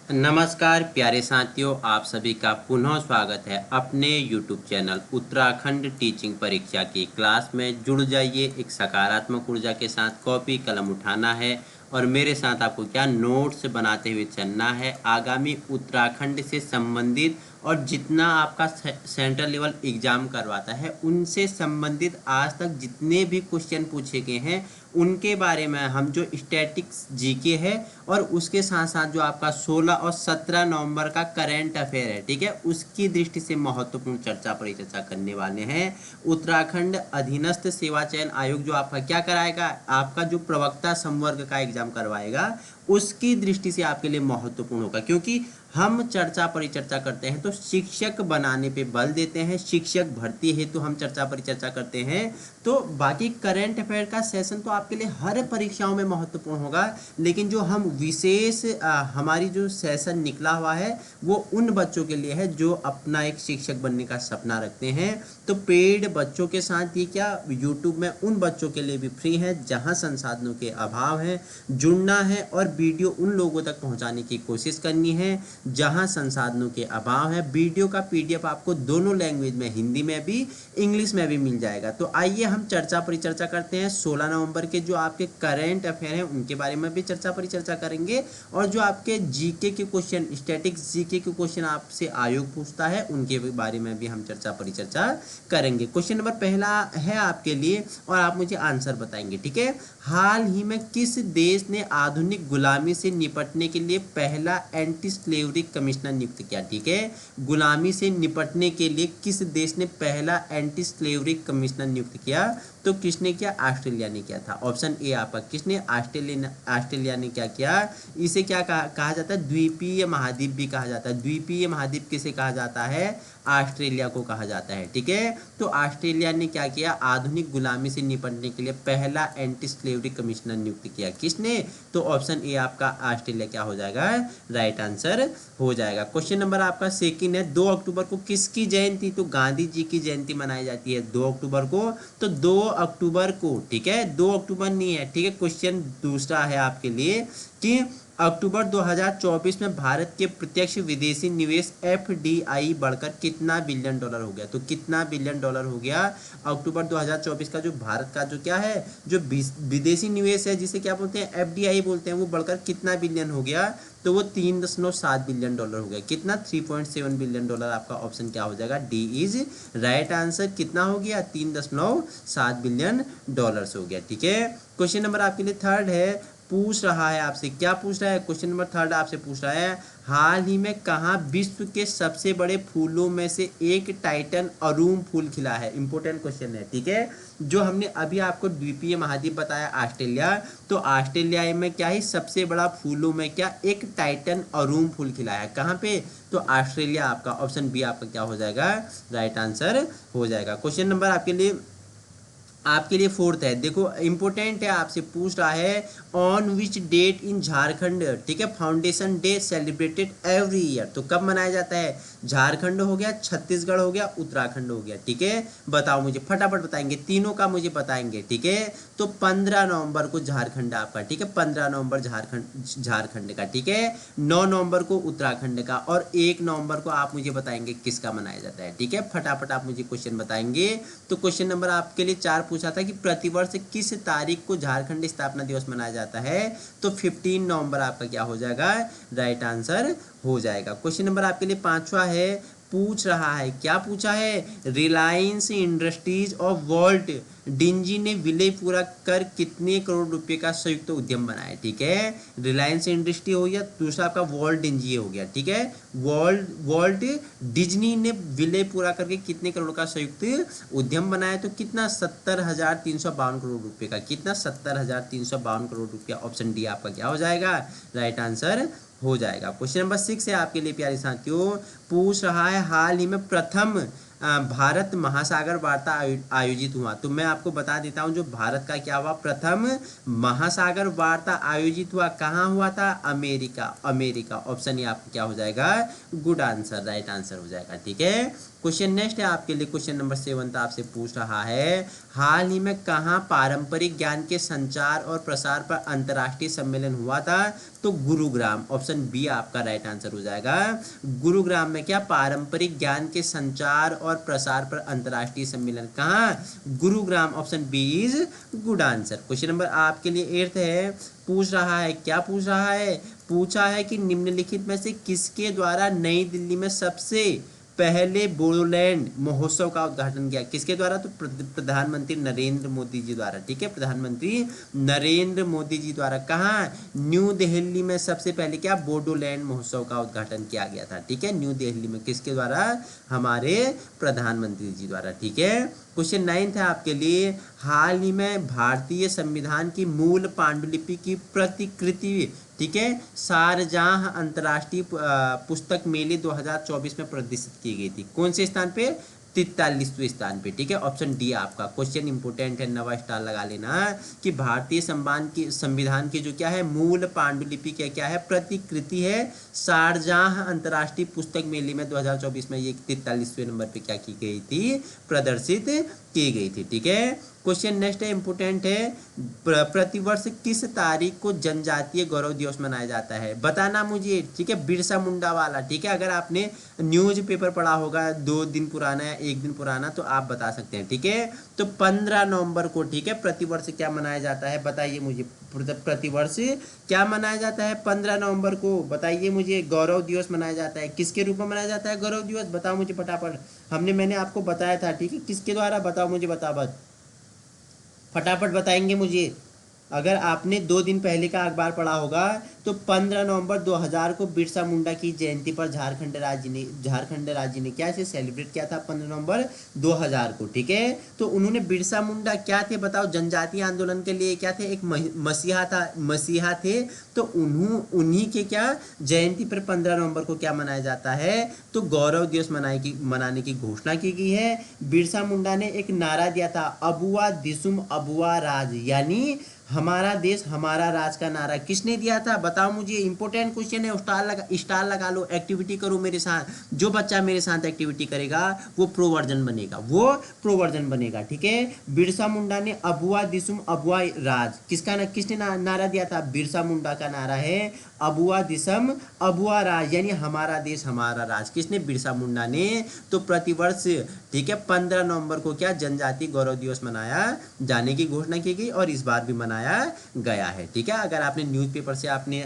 नमस्कार प्यारे साथियों, आप सभी का पुनः स्वागत है अपने YouTube चैनल उत्तराखंड टीचिंग परीक्षा की क्लास में। जुड़ जाइए, एक सकारात्मक ऊर्जा के साथ कॉपी कलम उठाना है और मेरे साथ आपको क्या नोट्स बनाते हुए चलना है। आगामी उत्तराखंड से संबंधित और जितना आपका सेंट्रल लेवल एग्जाम करवाता है उनसे संबंधित आज तक जितने भी क्वेश्चन पूछे गए हैं उनके बारे में हम जो स्टैटिक्स जीके है और उसके साथ साथ जो आपका 16 और 17 नवंबर का करंट अफेयर है, ठीक है, उसकी दृष्टि से महत्वपूर्ण चर्चा परिचर्चा करने वाले हैं। उत्तराखंड अधीनस्थ सेवा चयन आयोग जो आपका क्या कराएगा, आपका जो प्रवक्ता संवर्ग का एग्जाम करवाएगा उसकी दृष्टि से आपके लिए महत्वपूर्ण होगा, क्योंकि हम चर्चा परिचर्चा करते हैं तो शिक्षक बनाने पे बल देते हैं, शिक्षक भर्ती हेतु हम चर्चा परिचर्चा करते हैं। तो बाकी करंट अफेयर का सेशन तो आपके लिए हर परीक्षाओं में महत्वपूर्ण होगा, लेकिन जो हम विशेष हमारी जो सेशन निकला हुआ है वो उन बच्चों के लिए है जो अपना एक शिक्षक बनने का सपना रखते हैं। तो पेड बच्चों के साथ ये क्या यूट्यूब में उन बच्चों के लिए भी फ्री है जहां संसाधनों के अभाव है। जुड़ना है और वीडियो उन लोगों तक पहुंचाने की कोशिश करनी है जहां संसाधनों के अभाव है। वीडियो का पीडीएफ आपको दोनों लैंग्वेज में, हिंदी में भी इंग्लिश में भी मिल जाएगा। तो आइए हम चर्चा परिचर्चा करते हैं। 16 नवंबर के जो आपके करंट अफेयर हैं उनके बारे में भी चर्चा परिचर्चा करेंगे और जो आपके जीके के क्वेश्चन, स्टैटिक्स जीके के क्वेश्चन आपसे आयोग पूछता है उनके बारे में भी हम चर्चा परिचर्चा करेंगे। क्वेश्चन नंबर पहला है आपके लिए और आप मुझे आंसर बताएंगे, ठीक है। हाल ही में किस देश ने आधुनिक गुलामी से निपटने के लिए पहला एंटी स्लेवरी कमिश्नर नियुक्त किया, ठीक है। गुलामी से निपटने के लिए किस देश ने पहला एंटी स्लेवरी कमिश्नर नियुक्त किया? तो किसने किया? ऑस्ट्रेलिया ने किया था। ऑप्शन ए आपका किसने? ऑस्ट्रेलिया ने क्या किया? इसे क्या कहा जाता है? द्वीपीय महाद्वीप भी कहा जाता है। द्वीपीय महाद्वीप किसे कहा जाता है? ऑस्ट्रेलिया को कहा जाता है, ठीक है। तो ऑस्ट्रेलिया ने क्या किया? आधुनिक गुलामी से निपटने के लिए पहला एंटी स्लेवरी कमिश्नर नियुक्त किया। किसने? तो ऑप्शन ए आपका ऑस्ट्रेलिया क्या हो जाएगा? राइट आंसर हो जाएगा। क्वेश्चन नंबर आपका सेकंड है, 2 अक्टूबर को किसकी जयंती? तो गांधी जी की जयंती मनाई जाती है 2 अक्टूबर को। तो 2 अक्टूबर को, ठीक है, 2 अक्टूबर नहीं है, ठीक है। क्वेश्चन दूसरा है आपके लिए कि अक्टूबर 2024 में भारत के प्रत्यक्ष विदेशी निवेश एफडीआई बढ़कर कितना बिलियन डॉलर हो गया? तो कितना बिलियन डॉलर हो गया अक्टूबर 2024 का? जो भारत का जो क्या है, जो विदेशी निवेश है जिसे क्या बोलते हैं? एफडीआई बोलते हैं, वो बढ़कर कितना बिलियन हो गया? तो वो 3.7 बिलियन डॉलर हो गया। कितना? 3.7 बिलियन डॉलर। आपका ऑप्शन क्या हो जाएगा? D is right answer. कितना हो गया? 3.7 बिलियन डॉलर्स हो गया, ठीक है। क्वेश्चन नंबर आपके लिए थर्ड है, पूछ रहा है आपसे, क्या पूछ रहा है? क्वेश्चन नंबर थर्ड आपसे पूछ रहा है, हाल ही में कहाँ विश्व के सबसे बड़े फूलों में से एक टाइटन अरूम फूल खिला है? इंपॉर्टेंट क्वेश्चन है, ठीक है। जो हमने अभी आपको द्वीपीय महाद्वीप बताया ऑस्ट्रेलिया, तो ऑस्ट्रेलिया में क्या है, सबसे बड़ा फूलों में क्या एक टाइटन अरूम फूल खिला है? कहाँ पे? तो ऑस्ट्रेलिया। आपका ऑप्शन बी आपका क्या हो जाएगा? राइट आंसर हो जाएगा। क्वेश्चन नंबर आपके लिए फोर्थ है, देखो इंपॉर्टेंट है, आपसे पूछ रहा है ऑन विच डेट इन झारखंड, ठीक है, foundation day celebrated every year. तो कब मनाया जाता है? झारखंड हो गया, छत्तीसगढ़ हो गया, उत्तराखंड हो गया, ठीक है। बताओ मुझे, फटाफट बताएंगे, तीनों का मुझे बताएंगे, ठीक है। तो 15 नवंबर को झारखंड आपका, ठीक है, 15 नवंबर झारखंड का, ठीक है। 9 नवंबर को उत्तराखंड का और 1 नवंबर को आप मुझे बताएंगे किसका मनाया जाता है, ठीक है। फटाफट आप मुझे क्वेश्चन बताएंगे। तो क्वेश्चन नंबर आपके लिए 4 पूछा था कि प्रतिवर्ष किस तारीख को झारखंड स्थापना दिवस मनाया जाता है? तो 15 नवंबर आपका क्या हो जाएगा? राइट आंसर हो जाएगा। क्वेश्चन नंबर आपके लिए 5वां है, पूछ रहा है, क्या पूछा है? रिलायंस इंडस्ट्रीज और वॉल्ट डिंजी ने विलय पूरा कर कितने करोड़ रुपए का संयुक्त उद्यम बनाया? ठीक है, रिलायंस इंडस्ट्री हो गया, दूसरा आपका वॉल्ट डिंजी हो गया, ठीक है। वॉल्ट डिज्नी ने विलय पूरा करके कितने करोड़ का संयुक्त उद्यम बनाया? तो कितना? 70,352 करोड़ रुपए का। कितना? 70,352 करोड़ रुपया। ऑप्शन डी आपका क्या हो जाएगा? राइट आंसर हो जाएगा। क्वेश्चन नंबर 6 है आपके लिए प्यारे साथियों, पूछ रहा है हाल ही में प्रथम भारत महासागर वार्ता आयोजित हुआ। तो मैं आपको बता देता हूं, जो भारत का क्या हुआ, प्रथम महासागर वार्ता आयोजित हुआ, कहाँ हुआ था? अमेरिका। ऑप्शन ये आपको क्या हो जाएगा? गुड आंसर, राइट आंसर हो जाएगा, ठीक है। क्वेश्चन नेक्स्ट है आपके लिए, क्वेश्चन नंबर 7 आपसे पूछ रहा है, हाल ही में कहाँ पारंपरिक ज्ञान के संचार और प्रसार पर अंतर्राष्ट्रीय सम्मेलन हुआ था? तो गुरुग्राम, ऑप्शन बी आपका राइट आंसर हो जाएगा। गुरुग्राम में क्या पारंपरिक ज्ञान के संचार और प्रसार पर अंतर्राष्ट्रीय सम्मेलन कहाँ? Gurugram, option B is good answer. Question number आपके लिए 8 है, पूछ रहा है, क्या पूछ रहा है? पूछा है कि निम्नलिखित में से किसके द्वारा नई दिल्ली में सबसे पहले बोडोलैंड महोत्सव का उद्घाटन किया? किसके द्वारा? तो प्रधानमंत्री नरेंद्र मोदी जी द्वारा। ठीक है, प्रधानमंत्री नरेंद्र मोदी जी द्वारा। कहाँ? न्यू दिल्ली में सबसे पहले क्या बोडोलैंड महोत्सव का उद्घाटन किया गया था। ठीक है, न्यू दिल्ली में किसके द्वारा? हमारे प्रधानमंत्री जी द्वारा। ठीक है, क्वेश्चन 9 है आपके लिए, हाल ही में भारतीय संविधान की मूल पांडुलिपि की प्रतिकृति, ठीक है, शारजाह अंतर्राष्ट्रीय पुस्तक मेले 2024 में प्रदर्शित की गई थी। कौन से स्थान पे? 43वें स्थान पे। ठीक है, ऑप्शन डी आपका। क्वेश्चन इंपोर्टेंट है, नवा स्टार लगा लेना कि भारतीय संविधान की जो क्या है मूल पांडुलिपि क्या है? प्रतिकृति है शारजाह अंतर्राष्ट्रीय पुस्तक मेले में 2024 में ये 43वें नंबर पे क्या की गई थी? प्रदर्शित की गई थी। ठीक है, क्वेश्चन नेक्स्ट है, इंपोर्टेंट है, प्रतिवर्ष किस तारीख को जनजातीय गौरव दिवस मनाया जाता है? बताना मुझे। ठीक है, बिरसा मुंडा वाला। ठीक है, अगर आपने न्यूज पेपर पढ़ा होगा 2 दिन पुराना या 1 दिन पुराना तो आप बता सकते हैं। ठीक है, तो 15 नवंबर को, ठीक है, प्रतिवर्ष क्या मनाया जाता है? बताइए मुझे, प्रतिवर्ष क्या मनाया जाता है? 15 नवंबर को बताइए मुझे, गौरव दिवस मनाया जाता है। किसके रूप में मनाया जाता है गौरव दिवस? बताओ मुझे फटाफट। मैंने आपको बताया था। ठीक है, किसके द्वारा? बताओ मुझे, फटाफट बताएंगे मुझे। अगर आपने 2 दिन पहले का अखबार पढ़ा होगा तो 15 नवंबर 2000 को बिरसा मुंडा की जयंती पर झारखंड राज्य ने क्या से सेलिब्रेट किया था? 15 नवंबर 2000 को। ठीक है, तो उन्होंने, बिरसा मुंडा क्या थे बताओ? जनजातीय आंदोलन के लिए क्या थे? एक मसीहा थे। तो उन्हीं के क्या जयंती पर 15 नवंबर को क्या मनाया जाता है? तो गौरव दिवस मनाने की घोषणा की गई है। बिरसा मुंडा ने एक नारा दिया था, अबुआ दिसुम अबुआ राज, यानी हमारा देश हमारा राज का नारा किसने दिया था? बताओ मुझे, इंपॉर्टेंट क्वेश्चन है। स्टार लगा लो, एक्टिविटी करो मेरे साथ। जो बच्चा मेरे साथ एक्टिविटी करेगा वो प्रो वर्जन बनेगा। ठीक है, बिरसा मुंडा ने अबुआ दिसुम अबुआ राज, किसने नारा दिया था? बिरसा मुंडा का नारा है अबुआ दिसम अबुआ राज, यानी हमारा देश हमारा राज। किसने? बिरसा मुंडा ने। तो प्रतिवर्ष, ठीक है, 15 नवंबर को क्या जनजातीय गौरव दिवस मनाया जाने की घोषणा की गई और इस बार भी मनाया गया है। ठीक है, अगर आपने न्यूज़पेपर से आपने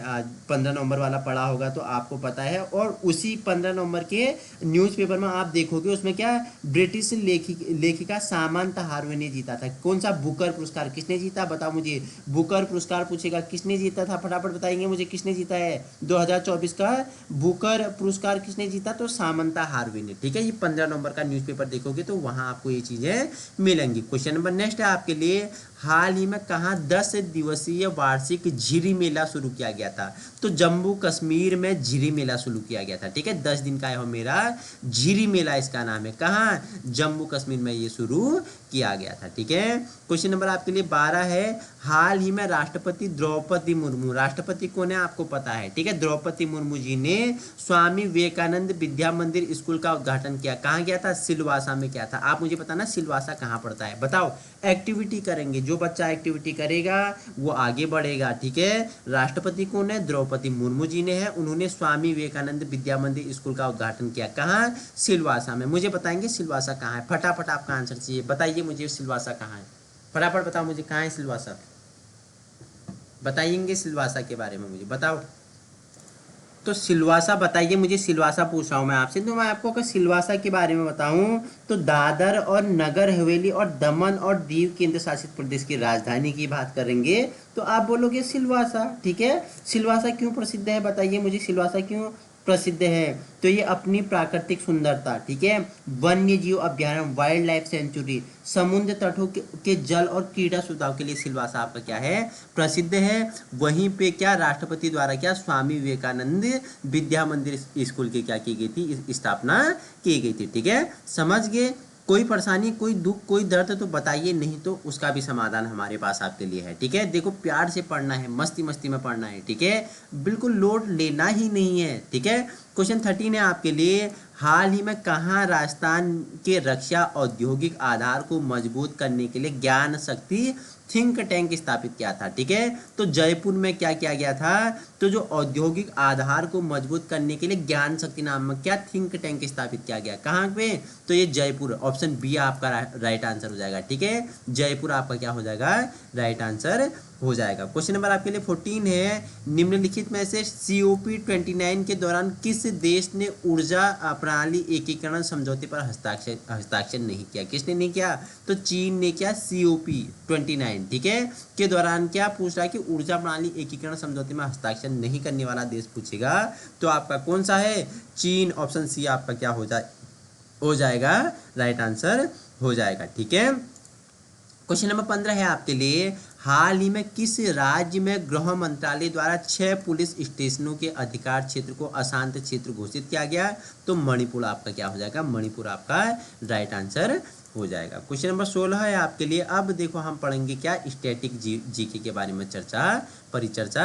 15 नवंबर वाला पढ़ा होगा तो आपको पता है। और उसी 15 नवंबर के न्यूज़पेपर में आप देखोगे उसमें क्या ब्रिटिश लेखिका सामंता हार्वे ने जीता था। कौन सा? बुकर पुरस्कार। किसने जीता? बताओ मुझे। बुकर पुरस्कार पूछेगा, किसने जीता था? फटाफट बताएंगे मुझे, किसने जीता है 2024 का बुकर पुरस्कार? किसने जीता? तो सामंता हार्वे ने। ठीक है, ये 15 नवंबर का न्यूज़पेपर देखोगे तो वहां आपको ये चीजें मिलेंगी। क्वेश्चन नंबर नेक्स्ट है आपके लिए, हाल ही में कहाँ 10 दिवसीय वार्षिक झिरी मेला शुरू किया गया था? तो जम्मू कश्मीर में झिरी मेला शुरू किया गया था। ठीक है, 10 दिन का है मेरा झिरी मेला इसका नाम है। कहाँ? जम्मू कश्मीर में ये शुरू किया गया था। ठीक है, क्वेश्चन नंबर आपके लिए 12 है, हाल ही में राष्ट्रपति द्रौपदी मुर्मू, राष्ट्रपति कौन है आपको पता है? ठीक है, द्रौपदी मुर्मू जी ने स्वामी विवेकानंद विद्या मंदिर स्कूल का उद्घाटन किया। कहाँ किया था? सिलवासा में किया था। आप मुझे बताना सिलवासा कहाँ पड़ता है? बताओ। एक्टिविटी करेंगे, जो बच्चा एक्टिविटी करेगा वो आगे बढ़ेगा। ठीक है, राष्ट्रपति कौन है? द्रौपदी मुर्मू जी ने है। उन्होंने स्वामी विवेकानंद विद्या मंदिर स्कूल का उद्घाटन किया। कहाँ? सिलवासा में। मुझे बताएंगे सिलवासा कहाँ है? फटाफट आपका आंसर चाहिए, बताइए मुझे सिलवासा कहाँ है? फटाफट बताओ मुझे, कहाँ है सिलवासा? बताइएंगे सिलवासा के बारे में मुझे बताओ। तो सिलवासा बताइए मुझे, सिलवासा पूछ रहा हूँ मैं आपसे। तो मैं आपको अगर सिलवासा के बारे में बताऊँ तो दादर और नगर हवेली और दमन और दीव केंद्र शासित प्रदेश की राजधानी की बात करेंगे तो आप बोलोगे सिलवासा। ठीक है, सिलवासा क्यों प्रसिद्ध है बताइए मुझे, सिलवासा क्यों प्रसिद्ध है? तो ये अपनी प्राकृतिक सुंदरता, ठीक है, वन्य जीव अभ्यारण्य, वाइल्ड लाइफ सेंचुरी, समुद्र तटों के जल और क्रीड़ा सुविधाओं के लिए सिलवासा आपका क्या है? प्रसिद्ध है। वहीं पे क्या राष्ट्रपति द्वारा क्या स्वामी विवेकानंद विद्या मंदिर स्कूल की क्या की गई थी? स्थापना की गई थी। ठीक है, समझ गए? कोई परेशानी, कोई दुख, कोई दर्द तो बताइए, नहीं तो उसका भी समाधान हमारे पास आपके लिए है। ठीक है, देखो प्यार से पढ़ना है, मस्ती मस्ती में पढ़ना है। ठीक है, बिल्कुल लोड लेना ही नहीं है। ठीक है, क्वेश्चन 13 है आपके लिए, हाल ही में कहाँ राजस्थान के रक्षा औद्योगिक आधार को मजबूत करने के लिए ज्ञान शक्ति थिंक टैंक स्थापित किया था। ठीक है, तो जयपुर में क्या किया गया था, तो जो औद्योगिक आधार को मजबूत करने के लिए ज्ञान शक्ति नामक क्या थिंक टैंक स्थापित किया गया, कहाँ पे, तो ये जयपुर, ऑप्शन बी आपका राइट आंसर हो जाएगा। ठीक है, जयपुर आपका क्या हो जाएगा, राइट आंसर हो जाएगा। क्वेश्चन नंबर आपके लिए 14 है, निम्नलिखित में से COP29 के दौरान किस देश ने ऊर्जा प्रणाली एकीकरण समझौते पर हस्ताक्षर नहीं किया, किसने नहीं किया, तो चीन ने किया COP29, ठीक है, के दौरान क्या पूछ रहा है कि ऊर्जा प्रणाली एकीकरण समझौते में हस्ताक्षर नहीं करने वाला देश पूछेगा, तो आपका कौन सा है, चीन, ऑप्शन सी आपका क्या हो जाएगा, राइट आंसर हो जाएगा। ठीक है, क्वेश्चन नंबर 15 है आपके लिए, हाल ही में किस राज्य में गृह मंत्रालय द्वारा 6 पुलिस स्टेशनों के अधिकार क्षेत्र को अशांत क्षेत्र घोषित किया गया, तो मणिपुर आपका क्या हो जाएगा, मणिपुर आपका राइट आंसर हो जाएगा। क्वेश्चन नंबर 16 है आपके लिए, अब देखो हम पढ़ेंगे क्या, स्टैटिक जीके के बारे में परिचर्चा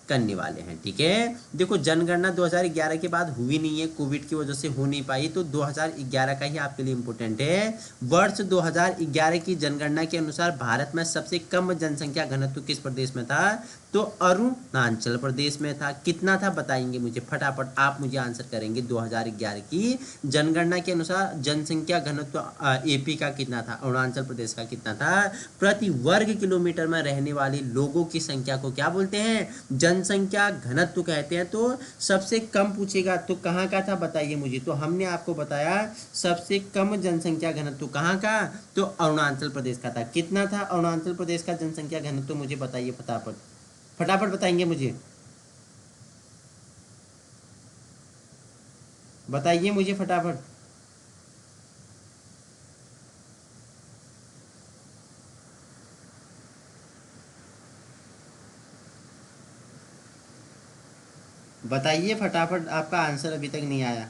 करने वाले हैं। ठीक है, देखो जनगणना 2011 के बाद हुई नहीं है, कोविड की वजह से हो नहीं पाई, तो 2011 का ही आपके लिए इंपॉर्टेंट है। वर्ष 2011 की जनगणना के अनुसार भारत में सबसे कम जनसंख्या घनत्व किस प्रदेश में था, तो अरुणाचल प्रदेश में था। कितना था बताएंगे मुझे फटाफट, आप मुझे आंसर करेंगे। 2011 की जनगणना के अनुसार जनसंख्या घनत्व AP का कितना था, अरुणाचल प्रदेश का कितना था, प्रति वर्ग किलोमीटर में रहने वाले लोगों की संख्या को क्या बोलते हैं, जनसंख्या घनत्व कहते हैं। तो सबसे कम पूछेगा तो कहाँ का था बताइए मुझे, तो हमने आपको बताया सबसे कम जनसंख्या घनत्व कहाँ का, तो अरुणाचल प्रदेश का था। कितना था अरुणाचल प्रदेश का जनसंख्या घनत्व, मुझे बताइए फटाफट बताएंगे मुझे, बताइए मुझे फटाफट। बताइए फटाफट, आपका आंसर अभी तक नहीं आया।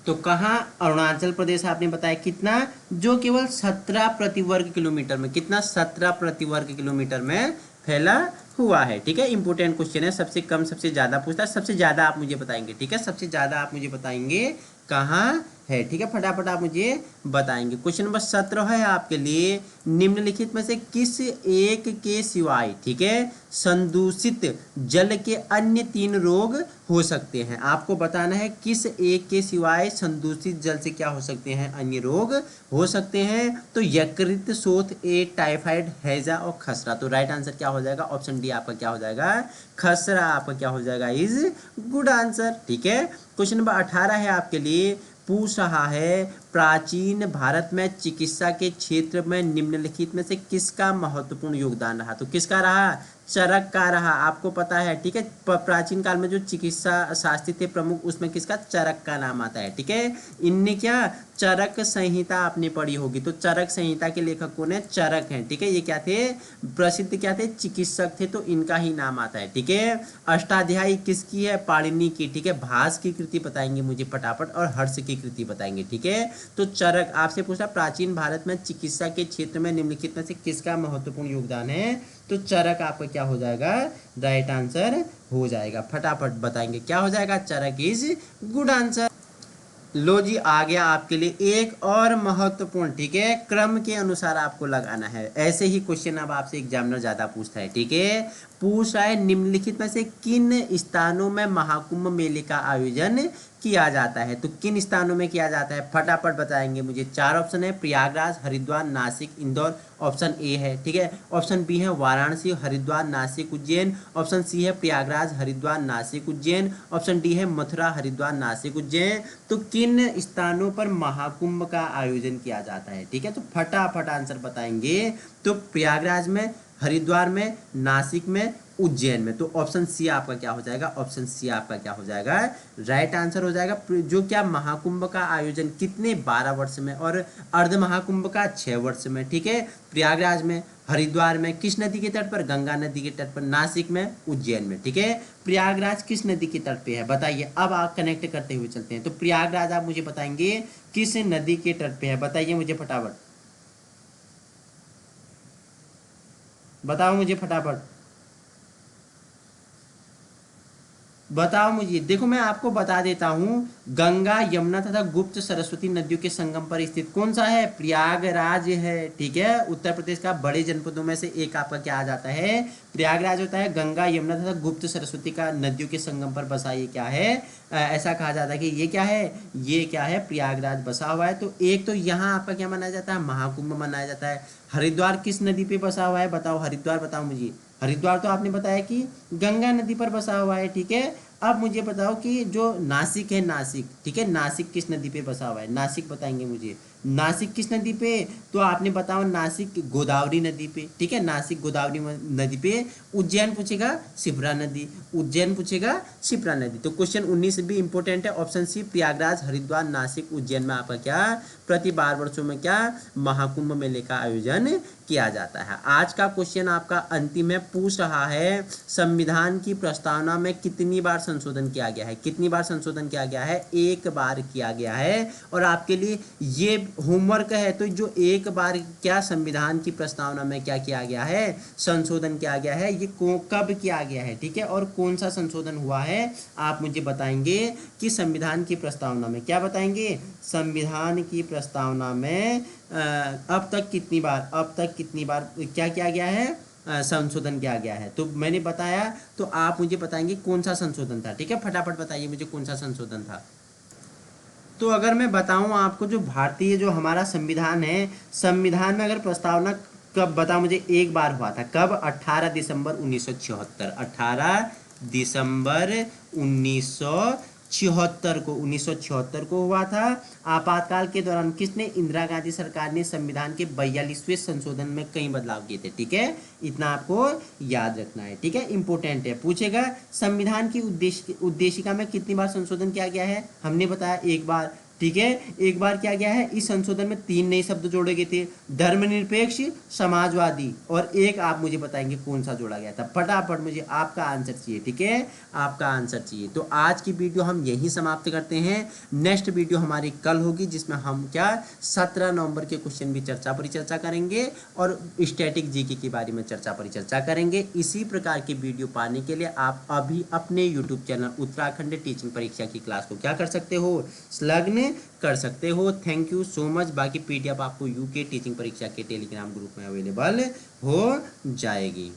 तो कहाँ, अरुणाचल प्रदेश आपने बताया कितना, जो केवल 17 प्रति वर्ग किलोमीटर में, कितना 17 प्रति वर्ग किलोमीटर में फैला हुआ है। ठीक है, इंपोर्टेंट क्वेश्चन है, सबसे कम सबसे ज्यादा पूछता है, सबसे ज्यादा आप मुझे बताएंगे। ठीक है, सबसे ज्यादा आप मुझे बताएंगे कहाँ है। ठीक है, फटाफट आप मुझे बताएंगे। क्वेश्चन नंबर 17 है आपके लिए, निम्नलिखित में से किस एक के सिवाय, ठीक है, संदूषित जल के अन्य 3 रोग हो सकते हैं, आपको बताना है किस एक के सिवाय संदूषित जल से क्या हो सकते हैं, अन्य रोग हो सकते हैं। तो यकृत, शोथ, टाइफाइड, हैजा और खसरा। तो राइट आंसर क्या हो जाएगा, ऑप्शन डी आपका क्या हो जाएगा, खसरा आपका क्या हो जाएगा, इज गुड आंसर। ठीक है, क्वेश्चन नंबर 18 है आपके लिए, पूछ रहा है प्राचीन भारत में चिकित्सा के क्षेत्र में निम्नलिखित में से किसका महत्वपूर्ण योगदान रहा, तो किसका रहा, चरक का रहा। आपको पता है, ठीक है, प्राचीन काल में जो चिकित्सा शास्त्री थे प्रमुख, उसमें किसका, चरक का नाम आता है। ठीक है, इनने क्या, चरक संहिता आपने पढ़ी होगी, तो चरक संहिता के लेखक कौन है, चरक हैं। ठीक है, ये क्या थे, प्रसिद्ध क्या थे, चिकित्सक थे, तो इनका ही नाम आता है। ठीक है, अष्टाध्यायी किसकी है, पाणिनि की। ठीक है, भास की कृति बताएंगे मुझे फटाफट, और हर्ष की कृति बताएंगे। ठीक है, तो चरक आपसे पूछा प्राचीन भारत में चिकित्सा के क्षेत्र में निम्नलिखित में से किसका महत्वपूर्ण योगदान है, तो चरक आपका क्या हो जाएगा, राइट आंसर हो जाएगा। फटाफट बताएंगे क्या हो जाएगा, चरक इज गुड आंसर। लो जी, आ गया आपके लिए एक और महत्वपूर्ण, ठीक है, क्रम के अनुसार आपको लगाना है। ऐसे ही क्वेश्चन अब आपसे एग्जामिनर ज्यादा पूछता है। ठीक है, पूछ रहा है निम्नलिखित में से किन स्थानों में महाकुंभ मेले का आयोजन किया जाता है, तो किन स्थानों में किया जाता है, फटाफट बताएंगे मुझे। 4 ऑप्शन है, प्रयागराज, हरिद्वार, नासिक, इंदौर। ऑप्शन ए है, ठीक है, ऑप्शन बी है वाराणसी, हरिद्वार, नासिक, उज्जैन। ऑप्शन सी है प्रयागराज, हरिद्वार, नासिक, उज्जैन। ऑप्शन डी है मथुरा, हरिद्वार, नासिक, उज्जैन। तो किन स्थानों पर महाकुंभ का आयोजन किया जाता है, ठीक है, तो फटाफट आंसर बताएंगे। तो प्रयागराज में, हरिद्वार में, नासिक में, उज्जैन में। तो ऑप्शन सी आपका क्या हो जाएगा, ऑप्शन सी आपका क्या हो जाएगा, राइट आंसर हो जाएगा। जो क्या महाकुंभ का आयोजन कितने 12 वर्ष में और अर्ध महाकुंभ का 6 वर्ष में, ठीक है। प्रयागराज में, हरिद्वार में, किस नदी के तट पर, गंगा नदी के तट पर, नासिक में, उज्जैन में, ठीक है। प्रयागराज किस नदी के तट पे है बताइए। अब आप कनेक्ट करते हुए चलते हैं। तो प्रयागराज आप मुझे बताएंगे किस नदी के तट पे है, बताइए मुझे फटाफट, बताओ मुझे फटाफट, बताओ मुझे। देखो मैं आपको बता देता हूँ, गंगा, यमुना तथा गुप्त सरस्वती नदियों के संगम पर स्थित कौन सा है, प्रयागराज है, ठीक है। उत्तर प्रदेश का बड़े जनपदों में से एक आपका क्या आ जाता है, प्रयागराज होता है। गंगा, यमुना तथा गुप्त सरस्वती का नदियों के संगम पर बसा ये क्या है, ऐसा कहा जाता है कि ये क्या है, ये क्या है, प्रयागराज बसा हुआ है। तो एक तो यहाँ आपका क्या मनाया जाता है, महाकुंभ मनाया जाता है। हरिद्वार किस नदी पे बसा हुआ है बताओ, हरिद्वार बताओ मुझे। हरिद्वार तो आपने बताया कि गंगा नदी पर बसा हुआ है, ठीक है। अब मुझे बताओ कि जो नासिक है, नासिक, ठीक है, नासिक किस नदी पे बसा हुआ है, नासिक बताएंगे मुझे। नासिक किस नदी पे, तो आपने बताओ नासिक गोदावरी नदी पे, ठीक है, नासिक गोदावरी नदी पे। उज्जैन पूछेगा, शिप्रा नदी, उज्जैन पूछेगा, शिप्रा नदी। तो क्वेश्चन 19 भी इंपॉर्टेंट है, ऑप्शन सी प्रयागराज, हरिद्वार, नासिक, उज्जैन में आपका क्या प्रति 12 वर्षों में क्या महाकुंभ मेले का आयोजन किया जाता है। आज का क्वेश्चन आपका अंतिम है, पूछ रहा है संविधान की प्रस्तावना में कितनी बार संशोधन किया गया है, कितनी बार संशोधन किया गया है, एक बार किया गया है। और आपके लिए ये होमवर्क है, तो जो एक बार क्या संविधान की प्रस्तावना में क्या किया गया है, संशोधन किया गया है, ये कब किया गया है, ठीक है, और कौन सा संशोधन हुआ है, आप मुझे बताएंगे कि संविधान की प्रस्तावना में क्या बताएंगे, संविधान की प्रस्तावना में अब तक कितनी बार, अब तक कितनी बार क्या किया गया है, संशोधन किया गया है। तो मैंने बताया, तो आप मुझे बताएंगे कौन सा संशोधन था, ठीक है, फटाफट बताइए मुझे कौन सा संशोधन था। तो अगर मैं बताऊं आपको, जो भारतीय जो हमारा संविधान है, संविधान में अगर प्रस्तावना कब, बताओ मुझे, एक बार हुआ था, कब, 18 दिसंबर 1976, 18 दिसंबर 1976 को हुआ था। आपातकाल के दौरान किसने, इंदिरा गांधी सरकार ने संविधान के 42वें संशोधन में कई बदलाव किए थे, ठीक है, इतना आपको याद रखना है, ठीक है, इंपॉर्टेंट है। पूछेगा संविधान की उद्देशिका में कितनी बार संशोधन किया गया है, हमने बताया एक बार, ठीक है, एक बार किया गया है। इस संशोधन में 3 नए शब्द जोड़े गए थे, धर्मनिरपेक्ष, समाजवादी, और एक आप मुझे बताएंगे कौन सा जोड़ा गया था। फटाफट मुझे आपका आंसर चाहिए, ठीक है, आपका आंसर चाहिए। तो आज की वीडियो हम यहीं समाप्त करते हैं। नेक्स्ट वीडियो हमारी कल होगी, जिसमें हम क्या 17 नवंबर के क्वेश्चन भी परिचर्चा करेंगे और स्टैटिक जीके के बारे में परिचर्चा करेंगे। इसी प्रकार की वीडियो पाने के लिए आप अभी अपने यूट्यूब चैनल उत्तराखंड टीचिंग परीक्षा की क्लास को क्या कर सकते हो, संलग्न कर सकते हो। Thank you so much. बाकी पीडीएफ आपको यूके टीचिंग परीक्षा के टेलीग्राम ग्रुप में अवेलेबल हो जाएगी।